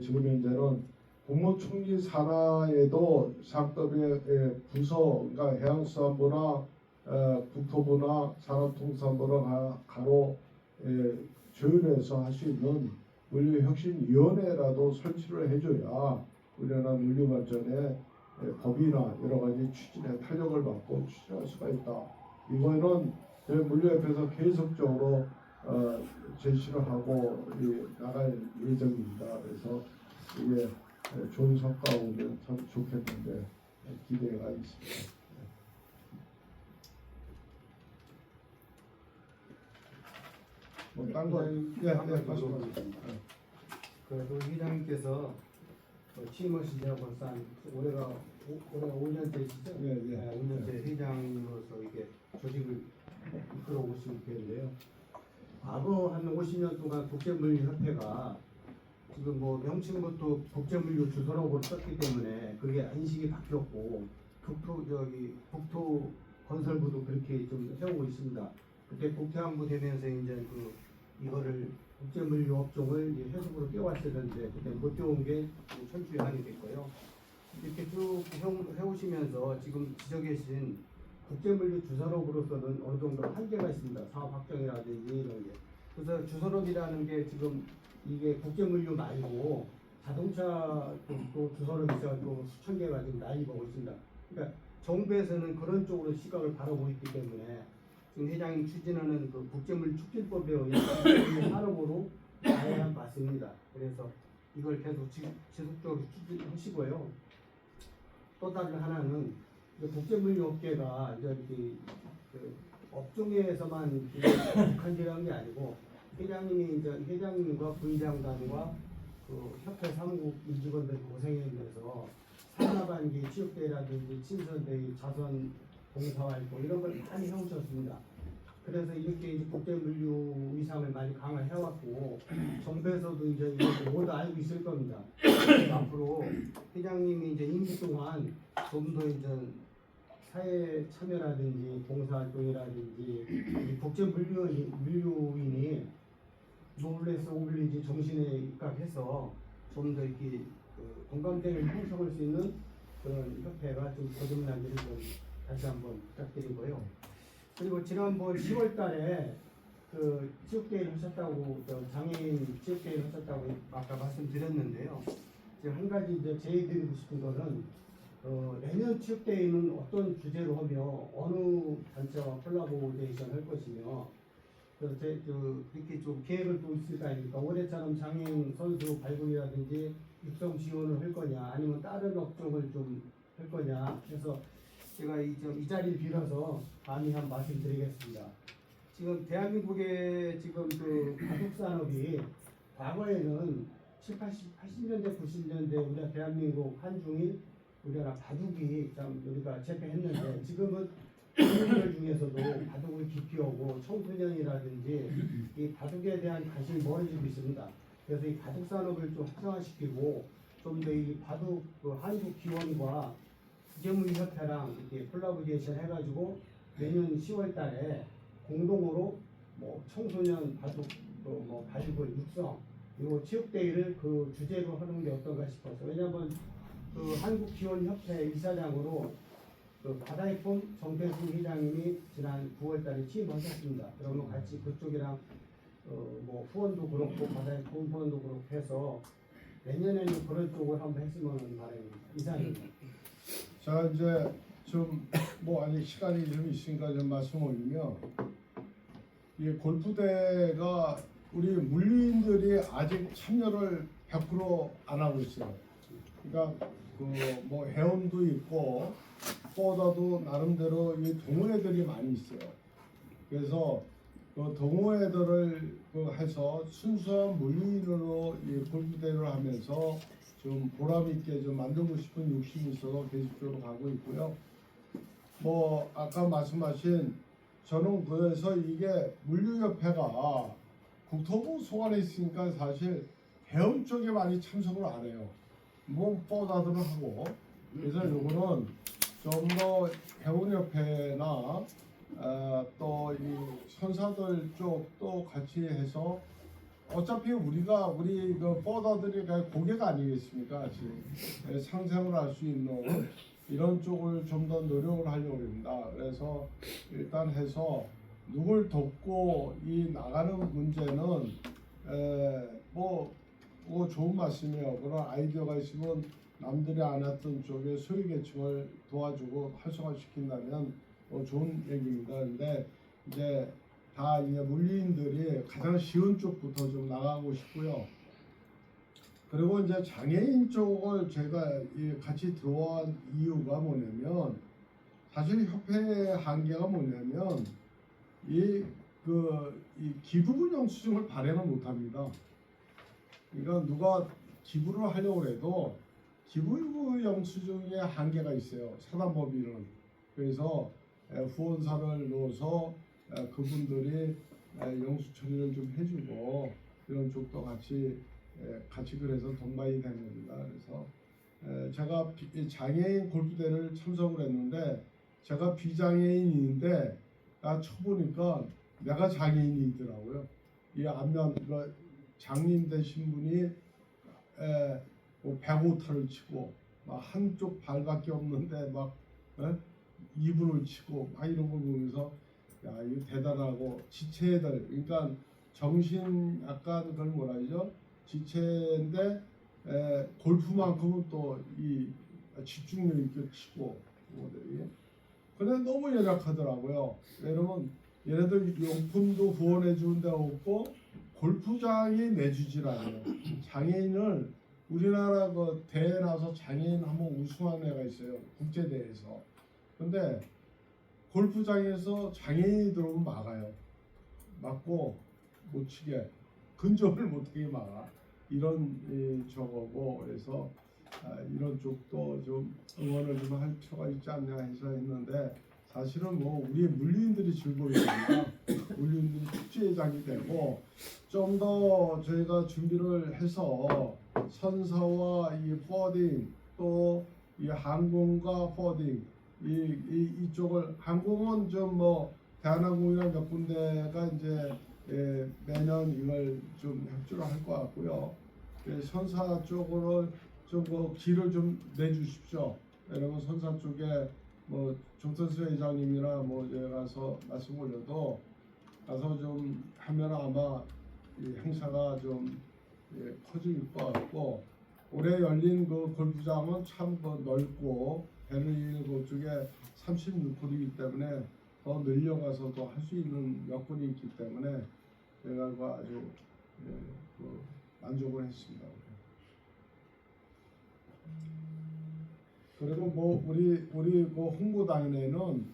지금 현재는 국무총리 산하에도 상급의 부서, 그러니까 해양수산부나 국토부나 산업통상부나 가로 조율해서 할 수 있는 물류혁신위원회라도 설치를 해줘야 우리나라 물류 발전에 법이나 여러 가지 추진에 탄력을 받고 추진할 수가 있다. 이거는 물류협회에서 계속적으로 제시를 하고 나갈 예정입니다. 그래서 이게 좋은 성과 오면 참 좋겠는데 기대가 있습니다. 딴 거, 말씀하세요. 그 회장님께서 취임하신 지가 벌써 올해가 5년째시죠? 예. 5년째 회장으로서 이게 조직을 이끌어 오신 계인데요. 과거 한 50년 동안 국제물류협회가 지금 뭐 명칭부터 국제물류 주소록으로 썼기 때문에 그게 인식이 바뀌었고 북토 건설부도 그렇게 좀 해오고 있습니다. 그때 국토안부 되면서 이제 이거를 국제물류 업종을 이제 해석으로 띄워왔어야 되는데 그때 못 띄운 게 천추행안이 됐고요. 이렇게 쭉 해오시면서 지금 지적하신 국제물류 주소록으로서는 어느 정도 한계가 있습니다. 사업 확정이라든지 이런 게. 그래서 주소록이라는 게 지금 이게 국제물류 말고 자동차 또 주소록이 있어서 수천 개가 지금 난입하고 있습니다. 그러니까 정부에서는 그런 쪽으로 시각을 바라보고 있기 때문에 지금 회장님 추진하는 그 국제물 촉진법에 의한 산업으로 가야 맞습니다. 그래서 이걸 계속 지속적으로 추진하시고요. 또 다른 하나는 국제물류 업계가 이제 이렇게 그 업종에서만 국한되는 게 아니고 회장님이 이제 회장님과 부의장단과 그 협회 사무국 임직원들 고생하면서 산하반기 취업대회라든지 친선대회, 자선 봉사활동 이런 걸 많이 해오셨습니다. 그래서 이렇게 이제 국제물류 위상을 많이 강화해왔고 정부에서도 이제 이걸 모두 알고 있을 겁니다. 앞으로 회장님이 이제 임기 동안 좀 더 이제 사회 참여라든지 봉사활동이라든지 이 국제물류인이 노블레스 오블리지 정신에 입각해서 좀 더 이렇게 공감대를 형성할 수 있는 그런 협회가 좀 거듭나기를 좀 다시 한번 부탁드리고요. 그리고 지난번 10월달에 그 취업대회를 하셨다고 장애인 취업대회를 하셨다고 아까 말씀드렸는데요. 지금 한 가지 이제 제의드리고 싶은 거는 내년 취업대회는 어떤 주제로 하며 어느 단체와 콜라보레이션 할 것이며 그렇게 좀 계획을 또 있을 거 아닙니까? 올해처럼 장애인 선수 발굴이라든지 육성 지원을 할 거냐 아니면 다른 업종을 좀 할 거냐 해서 제가 이 자리를 빌어서 감히 한 말씀드리겠습니다. 지금 대한민국의 지금 그 바둑 산업이 과거에는 80년대, 90년대 우리가 대한민국 한중일 우리나라 바둑이 참 우리가 재패했는데 지금은 국민들 중에서도 바둑을 기피하고 청소년이라든지 이 바둑에 대한 관심이 멀어지고 있습니다. 그래서 이 바둑 산업을 좀 활성화시키고 좀 더 이 바둑 그 한국 기원과 국제물협회랑 이렇게 콜라보레이션 해가지고 내년 10월달에 공동으로 뭐 청소년 바둑 뭐 발굴 육성 이 체육대회를 그 주제로 하는 게 어떤가 싶어서 왜냐하면 그 한국기원협회 이사장으로 그 바다의 폼 정태수 회장님이 지난 9월달에 취임하셨습니다. 그러면 같이 그쪽이랑 뭐 후원도 그렇고 바다의 폼 후원도 그렇고 해서 내년에는 그런 쪽을 한번 했으면 하는 바람입니다. 이상입니다. 자 이제 좀 뭐 아니 시간이 좀 있으니까 좀 말씀 올리면 이 골프대가 우리 물류인들이 아직 참여를 100% 안 하고 있어요. 그러니까 그 뭐 회원도 있고 보다도 나름대로 이 동호회들이 많이 있어요. 그래서 그 동호회들을 해서 순수한 물류인으로 이 골프대를 하면서 좀 보람 있게 좀 만들고 싶은 욕심이 있어서 계속적으로 가고 있고요. 뭐 아까 말씀하신 저는 그래서 이게 물류협회가 국토부 소관에 있으니까 사실 회원 쪽에 많이 참석을 안 해요. 뭐 뽀다들을 하고 그래서 요거는 좀 더 회원협회나 또 이 선사들 쪽도 같이 해서 어차피 우리 그 뽀다들이 고객 아니겠습니까? 지금 상생을 할 수 있는 이런 쪽을 좀 더 노력을 하려고 합니다. 그래서 일단 해서 누굴 돕고 이 나가는 문제는 뭐 좋은 말씀이에요. 그런 아이디어가 있으면 남들이 안 했던 쪽에 소외계층을 도와주고 활성화시킨다면 좋은 얘기입니다. 근데 이제 다 이제 물리인들이 가장 쉬운 쪽부터 좀 나가고 싶고요. 그리고 이제 장애인 쪽을 제가 같이 들어온 이유가 뭐냐면 사실 협회의 한계가 뭐냐면 이 기부금 영수증을 발행을 못합니다. 그러니까 누가 기부를 하려고 해도 기부 영수증에 한계가 있어요. 사단법인은. 그래서 후원사를 넣어서 그분들이 영수 처리를 좀 해주고 이런 쪽도 같이 그래서 동반이 된 겁니다. 그래서 제가 장애인 골프대회를 참석을 했는데 제가 비장애인인데 쳐보니까 내가 장애인이더라고요. 이 안면 장님 되신 분이 105타를 치고 막 한쪽 발밖에 없는데 막 2분을 치고 막 이런 걸 보면서 야 이거 대단하고 지체들 그러니까 정신 약간 그걸 뭐라 하죠? 지체인데 골프만큼은 또 이 집중력 있게 치고 근데 너무 열악하더라고요. 왜냐면 얘네들 용품도 후원해 주는 데가 없고 골프장이 내주질 않아요. 장애인을 우리나라 그 대회 나서 장애인 한번 우승한 애가 있어요. 국제대회에서. 근데 골프장에서 장애인이 들어오면 막아요. 막고 못 치게 근접을 못하게 막아. 이런 저거고 그래서 이런 쪽도 좀 응원을 좀 할 필요가 있지 않냐 해서 했는데 사실은 뭐 우리 물리인들이 즐거워집니다. 물리인들이 축제장이 되고 좀 더 저희가 준비를 해서 선사와 이 포워딩 또 이 항공과 포워딩 이쪽을 항공은 좀 뭐 대한항공이나 몇 군데가 이제 매년 이걸 좀 협조를 할 것 같고요. 선사 쪽으로 좀 뭐 길을 좀 내주십시오. 여러분 선사 쪽에 뭐 정선수 회장님이나 뭐 제가 가서 말씀 올려도 가서 좀 하면 아마 이 행사가 좀 커질 것 같고 올해 열린 그 골프장은 참 넓고 베를린 그쪽에 36홀이기 때문에 더 늘려가서도 할 수 있는 여건이 있기 때문에 제가 아주 만족을 했습니다. 그리고 뭐 우리 그 홍보단에는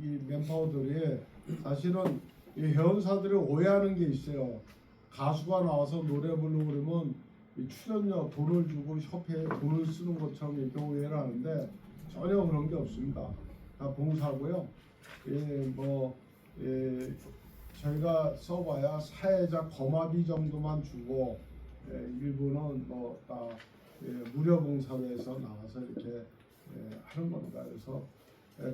이 멤버들이 사실은 이 회원사들이 오해하는 게 있어요. 가수가 나와서 노래 부르고 그러면 이 출연료 돈을 주고 협회에 돈을 쓰는 것처럼 이렇게 오해를 하는데 전혀 그런 게 없습니다. 다 봉사고요. 저희가 써봐야 사회자 거마비 정도만 주고 일부는 뭐 다 무료 봉사회에서 나와서 이렇게 하는 겁니다. 그래서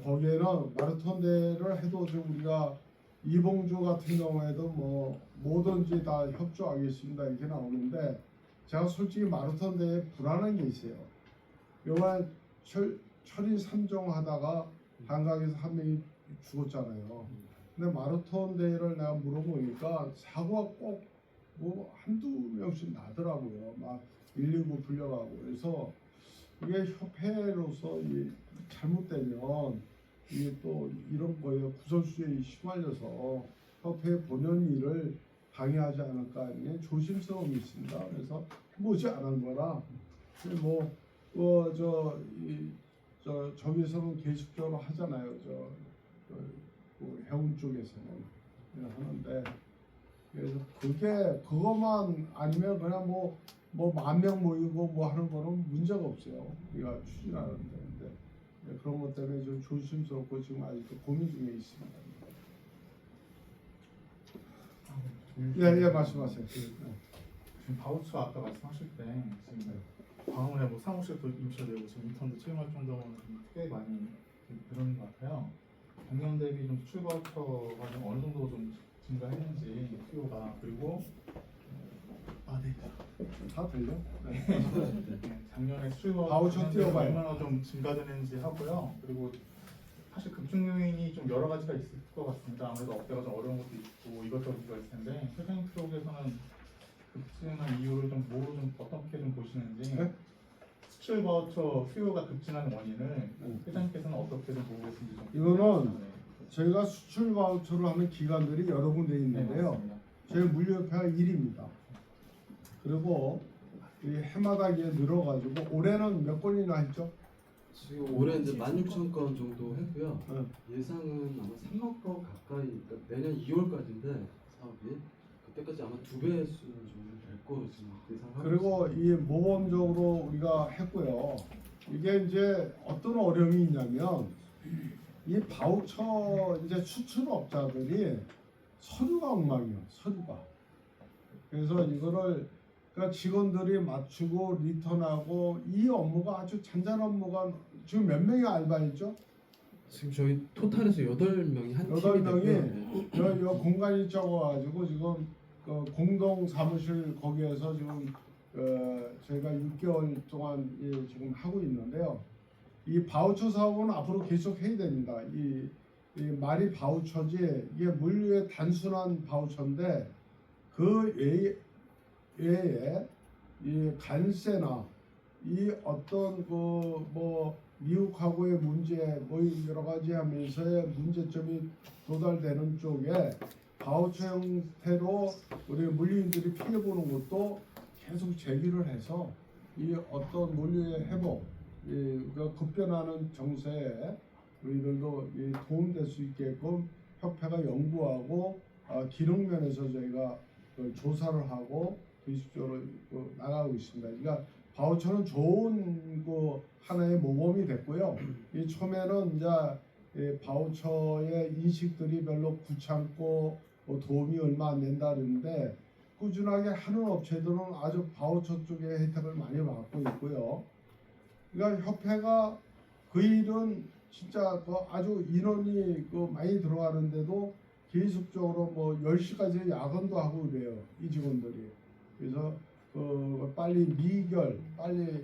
거기에는 마라톤 대회를 해도 좀 우리가 이봉주 같은 경우에도 뭐 뭐든지 다 협조하겠습니다 이렇게 나오는데 제가 솔직히 마라톤 대회에 불안한 게 있어요. 요번에 철인 3종 하다가 한강에서 한 명이 죽었잖아요. 근데 마라톤 대회를 내가 물어보니까 사고가 꼭 뭐 한두 명씩 나더라고요. 막 119 불려가고 그래서 이게 협회로서 잘못되면 이게 또 이런 거예요. 구설수에 휘말려서 협회 본연 일을 방해하지 않을까 하는 조심스러움이 있습니다. 그래서 해보지 않은 거라 저기서는 계속적으로 하잖아요. 해운 쪽에서는 하는데 그래서 그것만 아니면 그냥 뭐 10,000명 모이고 뭐 하는 거는 문제가 없어요. 우리가 추진하는데 근데 그런 것 때문에 좀 조심스럽고 지금 아직도 고민 중에 있습니다. 예, 말씀하세요. 지금 바우처 아까 말씀하실 때 지금 광화문에 뭐 사무실도 임시되고 지금 인턴도 채용할 정도면 꽤 많이 늘어난 것 같아요. 작년 대비 좀 수출 바우처가 좀 어느 정도 좀 증가했는지 수요가 그리고 네. 다 들려? 작년에 수요 바우처 띄워봐요. 얼마나 좀 증가되는지 하고요. 그리고 사실 급증 요인이 좀 여러 가지가 있을 것 같습니다. 아무래도 업계가 좀 어려운 것도 있고 이것저것 있을 텐데 회장님 쪽에서는 급증한 이유를 좀 뭐로 좀 어떻게 좀 보시는지 네? 수출 바우처 수요가 급증하는 원인을 회장님께서는 어떻게 좀 보고 계신지 좀 이거는 네. 저희가 수출 바우처를 하는 기관들이 여러 군데 있는데요. 맞습니다. 저희 물류협회가 1위입니다. 그리고 이 해마다 이게 늘어가지고 올해는 몇 건이나 했죠? 지금 올해 이제 16,000건 정도 했고요. 네. 예상은 아마 3만 건 가까이, 그러니까 내년 2월까지인데 사업이 그때까지 아마 2배 수 정도 될 거로 지금 예상하고 그리고 있습니다. 이 모범적으로 우리가 했고요. 이게 이제 어떤 어려움이 있냐면 이 바우처 이제 수출업자들이 서류가 엉망이에요. 서류가. 그래서 이거를 그러니까 직원들이 맞추고 리턴하고 이 업무가 아주 잔잔한 업무가 지금 몇 명이 알바했죠? 지금 저희 토탈에서 8명이 한 팀이 여덟 명이 되고요. 네. 여 공간이 적어가지고 지금 그 공동 사무실 거기에서 지금 저희가 6개월 동안 지금 하고 있는데요. 이 바우처 사업은 앞으로 계속 해야 됩니다. 이 말이 바우처지 이게 물류의 단순한 바우처인데 그 외에 이 관세나 이 어떤 그 뭐 미국하고의 문제 뭐 여러 가지 하면서의 문제점이 도달되는 쪽에 바우처 형태로 우리 물류인들이 피해보는 것도 계속 제기를 해서 이 어떤 물류의 회복, 그 급변하는 정세에 우리들도 도움될 수 있게끔 협회가 연구하고 기능 면에서 저희가 조사를 하고 기술적으로 나가고 있습니다. 그러니까 바우처는 좋은 그 하나의 모범이 됐고요. 이 처음에는 이제 바우처의 인식들이 별로 귀찮고 도움이 얼마 안 된다 그러는데 꾸준하게 하는 업체들은 아주 바우처 쪽에 혜택을 많이 받고 있고요. 그러니까 협회가 그 일은 진짜 그 아주 인원이 그 많이 들어가는데도 계속적으로 뭐 10시까지 야근도 하고 그래요. 이 직원들이. 그래서 빨리 미결, 빨리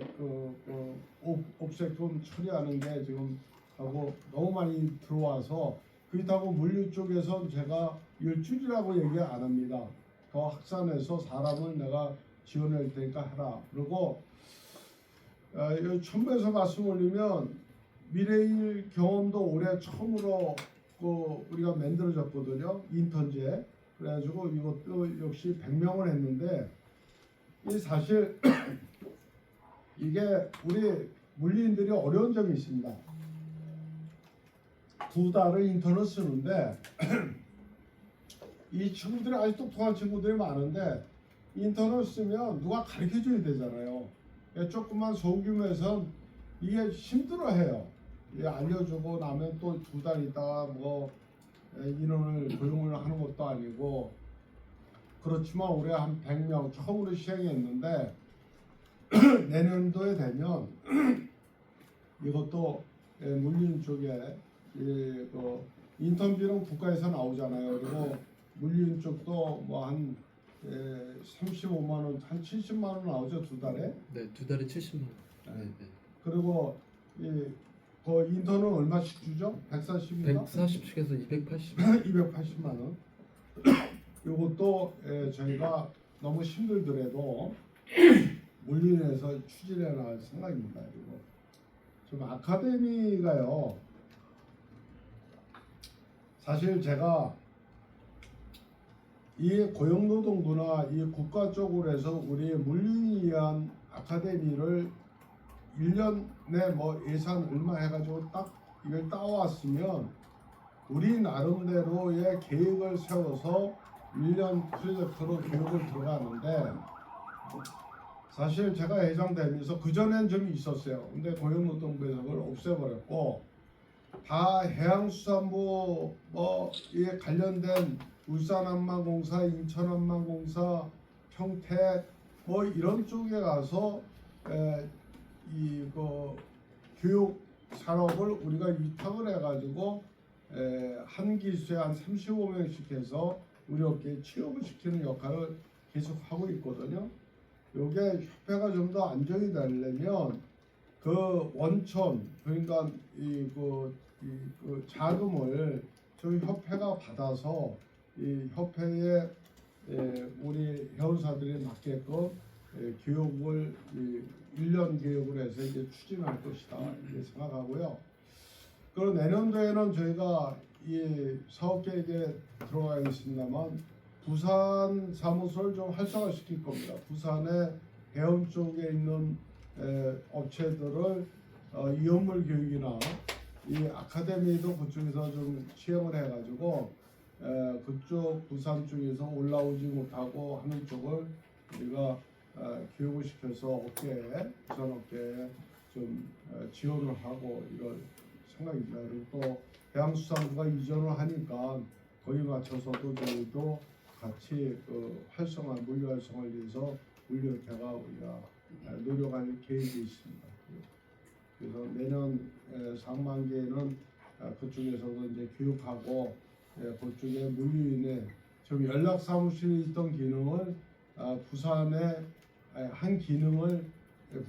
옵색 처리하는 게 지금 하고 너무 많이 들어와서 그렇다고 물류 쪽에서 제가 일주일이라고 얘기 안 합니다. 더 확산해서 사람을 내가 지원할 테니까 하라. 그리고 첨부해서 말씀 올리면 미래일 경험도 올해 처음으로 우리가 만들어졌거든요. 인턴제. 그래가지고 이것도 역시 100명을 했는데 이 사실 이게 우리 물리인들이 어려운 점이 있습니다. 2달을 인턴을 쓰는데 이 친구들이 아주 똑똑한 친구들이 많은데 인턴을 쓰면 누가 가르쳐줘야 되잖아요. 조그만 소규모에선 이게 힘들어해요. 알려주고 나면 또 2달 있다가 뭐 인원을 고용을 하는 것도 아니고 그렇지만 올해 한 100명 처음으로 시행했는데 내년도에 되면 이것도 물리인 쪽에 그 인턴비는 국가에서 나오잖아요. 그리고 물리인 쪽도 뭐 한 35만 원, 한 70만 원 나오죠 2달에. 네, 2달에 70만 원. 네, 네. 그리고 그 인턴은 얼마씩 주죠? 140인가? 140씩에서 280. 280만 원. 이것도 저희가 너무 힘들더라도 물리인에서 추진해 나갈 생각입니다. 이거 좀 아카데미가요. 사실 제가 이 고용노동부나 이 국가 쪽으로 해서 우리 물리인을 위한 아카데미를 1년에 뭐 예산 얼마 해가지고 딱 이걸 따왔으면 우리 나름대로의 계획을 세워서 1년 프로젝트로 교육을 들어가는데 사실 제가 회장되면서 그전엔 좀 있었어요. 근데 고용노동부에서 그걸 없애버렸고 다 해양수산부 뭐에 관련된 울산한마공사, 인천한마공사, 평택 뭐 이런 쪽에 가서 이거 교육 산업을 우리가 위탁을 해가지고 한 기수에 한 35명씩 해서 우리 업계에 취업을 시키는 역할을 계속 하고 있거든요. 요게 협회가 좀 더 안정이 되려면 그 원천 그러니까 그 자금을 저희 협회가 받아서 이 협회에 우리 회원사들이 맞게끔 교육을 1년 교육을 해서 이제 추진할 것이다 이렇게 생각하고요. 그리고 내년도에는 저희가 이 사업 계획에 들어가겠습니다만 부산 사무소를 좀 활성화시킬 겁니다. 부산의 해운 쪽에 있는 업체들을 이연물 교육이나 이 아카데미도 그쪽에서 좀 시행을 해가지고 그쪽 부산 쪽에서 올라오지 못하고 하는 쪽을 우리가 교육을 시켜서 업계에 부산 업계에 좀 지원을 하고 이럴 생각입니다. 그리고 또 해양수산부가 이전을 하니까 거기에 맞춰서도 저희도 같이 그 활성화 물류 활성화를 위해서 물류협회가 우리가 노력할 계획이 있습니다. 그래서 내년 상반기에는 그쪽에서도 이제 교육하고 그쪽에 물류인의 좀 연락 사무실에 있던 기능을 부산의 한 기능을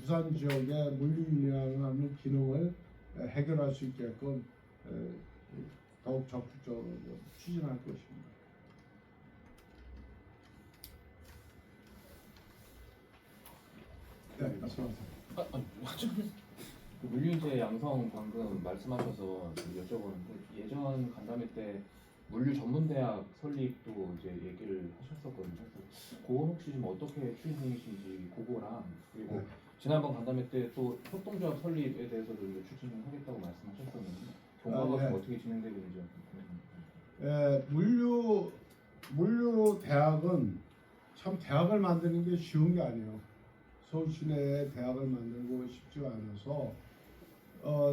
부산 지역의 물류인이라는 기능을 해결할 수 있게끔 더욱 적극적으로 추진할 것입니다. 네, 말씀하세요. 그 물류인재 양성 방금 말씀하셔서 좀 여쭤보는데 예전 간담회 때 물류 전문대학 설립도 이제 얘기를 하셨었거든요. 그래서 그건 혹시 좀 어떻게 추진 중이신지 그거랑 그리고 네. 지난번 간담회 때 또 협동조합 설립에 대해서도 이제 추진을 하겠다고 말씀하셨었는데 경과가 네. 좀 어떻게 진행되고 있는지 좀 궁금합니다. 물류 대학은 참 대학을 만드는 게 쉬운 게 아니에요. 서울 시내에 대학을 만들고 쉽지가 않아서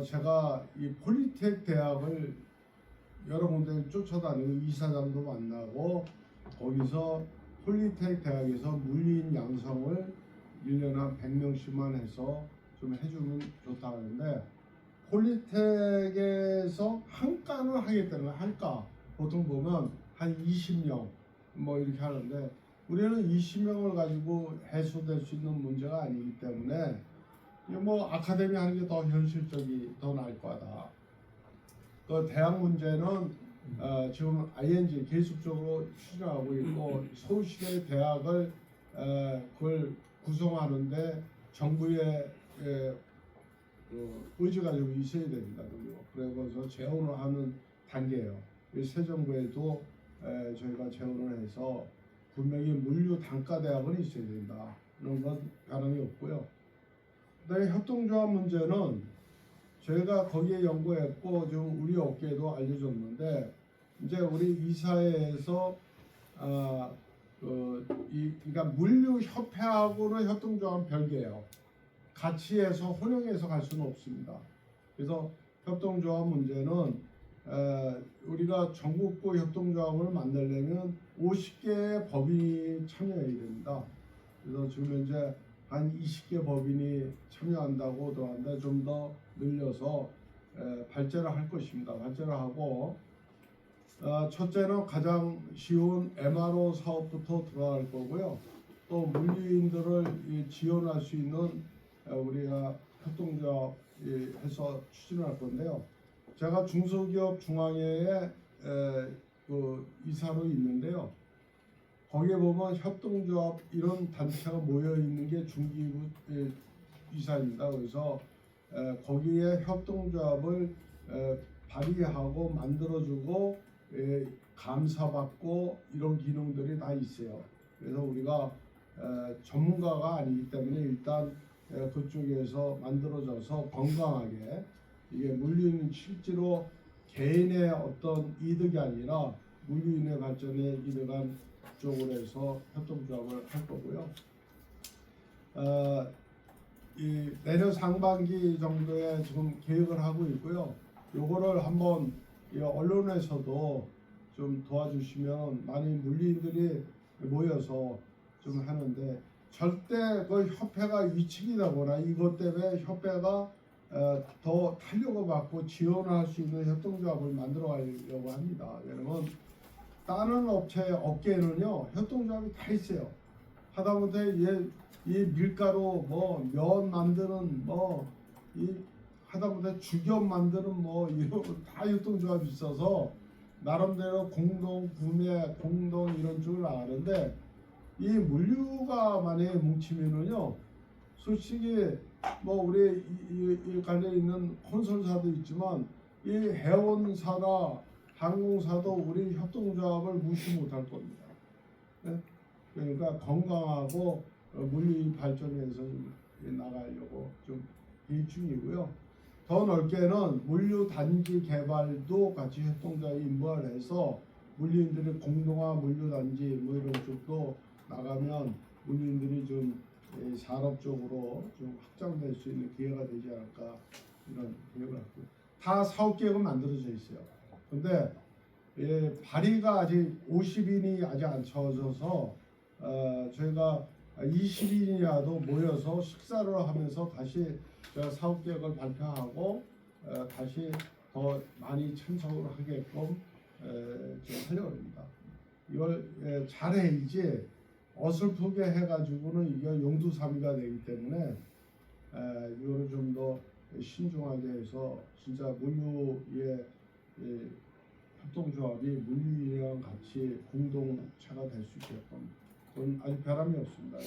제가 이 폴리텍 대학을 여러 군데를 쫓아다니고 이사장도 만나고 거기서 폴리텍 대학에서 물리인 양성을 1년에 한 100명씩만 해서 좀 해주면 좋다 하는데 폴리텍에서 한과는 하겠다는 거야. 한과 보통 보면 한 20명 뭐 이렇게 하는데 우리는 20명을 가지고 해소될 수 있는 문제가 아니기 때문에 뭐 아카데미 하는 게 더 현실적이 더 나을 거다. 그 대학 문제는 지금 ING 계속적으로 추진하고 있고 서울시내 대학을 그걸 구성하는데 정부의 의지가 좀 있어야 됩니다. 그래서 재원을 하는 단계예요. 새 정부에도 저희가 재원을 해서 분명히 물류 단과 대학은 있어야 된다. 그런 건 가능이 없고요. 그다음에 협동조합 문제는 저희가 거기에 연구했고 지금 우리 업계에도 알려줬는데 이제 우리 이사회에서 그러니까 물류협회하고는 협동조합은 별개예요. 같이 해서 혼용해서 갈 수는 없습니다. 그래서 협동조합 문제는 우리가 전국구 협동조합을 만들려면 50개의 법인이 참여해야 됩니다. 그래서 지금 현재 한 20개 법인이 참여한다고 들어왔는데 좀 더 늘려서 발제를 할 것입니다. 발제를 하고 첫째는 가장 쉬운 MRO 사업부터 들어갈 거고요. 또 물류인들을 지원할 수 있는 우리가 협동조합 해서 추진할 건데요. 제가 중소기업 중앙회의 그 이사로 있는데요. 거기에 보면 협동조합 이런 단체가 모여 있는 게 중기부 이사입니다. 그래서 거기에 협동조합을 발의하고 만들어주고 감사받고 이런 기능들이 다 있어요. 그래서 우리가 전문가가 아니기 때문에 일단 그쪽에서 만들어져서 건강하게 이게 물류는 실제로 개인의 어떤 이득이 아니라 물류인의 발전에 이득한 쪽으로 해서 협동조합을 할 거고요. 이 내년 상반기 정도에 지금 계획을 하고 있고요. 요거를 한번 이 언론에서도 좀 도와주시면 많은 물류인들이 모여서 좀 하는데 절대 그 협회가 위축이다거나 이것 때문에 협회가 더 탄력을 받고 지원할 수 있는 협동조합을 만들어 가려고 합니다. 왜냐면 다른 업계에는요 협동조합이 다 있어요. 하다못해 이 밀가루 뭐 면 만드는 이 하다못해 죽엽 만드는 이런 다 협동조합이 있어서 나름대로 공동 구매 공동 이런 쪽을 나가는데 이 물류가 만약에 뭉치면은요 솔직히 우리 이 관련 있는 콘솔사도 있지만 이 해운사나 항공사도 우리 협동조합을 무시 못할 겁니다. 네? 그러니까 건강하고 물리 발전에서 좀 나가려고 좀 계획 중이고요. 더 넓게는 물류 단지 개발도 같이 협동조합에 인부를 해서 물류인들의 공동화 물류 단지 뭐 이런 쪽도 나가면 물류인들이 좀 산업 쪽으로 좀 확장될 수 있는 기회가 되지 않을까 이런 계획을 갖고 다 사업 계획은 만들어져 있어요. 근데 발의가 아직 50인이 아직 안 채워져서 저희가 20인이라도 모여서 식사를 하면서 다시 제가 사업 계획을 발표하고 다시 더 많이 참석을 하게끔 좀 하려고 합니다. 이걸 잘해야지 어설프게 해가지고는 이게 용두사미가 되기 때문에 이거를 좀 더 신중하게 해서 진짜 물류의 협동조합이 물류인이랑 같이 공동체가 될 수 있게끔 그건 아주 변함이 없습니다.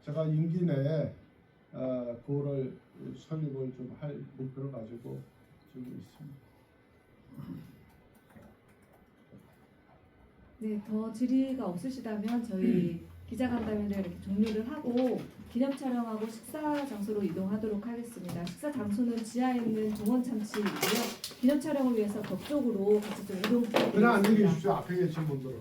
제가 임기 내에 그거를 설립을 좀 할 목표를 가지고 지금 있습니다. 네, 더 질의가 없으시다면 저희 기자간담회를 이렇게 종료를 하고 기념 촬영하고 식사 장소로 이동하도록 하겠습니다. 식사 장소는 지하에 있는 동원 참치이고요. 기념 촬영을 위해서 덕쪽으로 같이 좀 이동 그냥 앉아 부탁드리겠습니다. 계십시오. 앞에 계신 분들은.